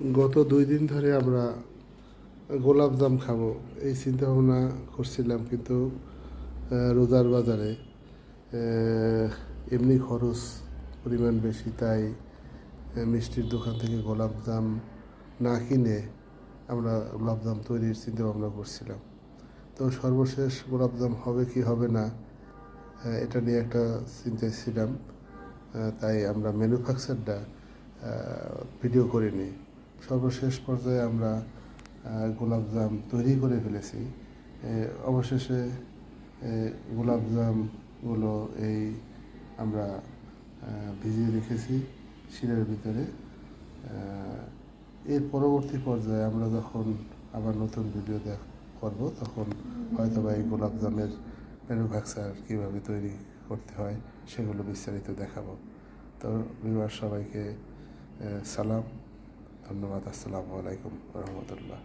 গত 2 দিন ধরে আমরা গোলাপজাম খাবো এই চিন্তা ভাবনা করছিলাম, কিন্তু রোজার বাজারে এমনি খরচ পরিমাণ বেশি, তাই মিষ্টির দোকান থেকে গোলাপজাম না কিনে আমরা গোলাপজাম তৈরির চিন্তা ভাবনা করছিলাম। তো সর্বশেষ গোলাপজাম হবে কি হবে না এটা নিয়ে একটা চিন্তায় ছিলাম, তাই আমরা ম্যানুফ্যাকচারটা ভিডিও করিনি। সর্বশেষ পর্যায়ে আমরা গোলাপজাম তৈরি করে ফেলেছি। অবশেষে গোলাপজামগুলো আমরা ভিজিয়ে রেখেছি শিরার ভিতরে। এর পরবর্তী পর্যায়ে আমরা যখন আবার নতুন ভিডিও করব, তখন হয়তো বা এই গোলাপজামের ম্যানুফ্যাকচার কীভাবে তৈরি করতে হয় সেগুলো বিস্তারিত দেখাবো। তো ভিউয়ার সবাইকে সালাম, ধন্যবাদ। আসসালামু আলাইকুম রহমতুল্লাহ।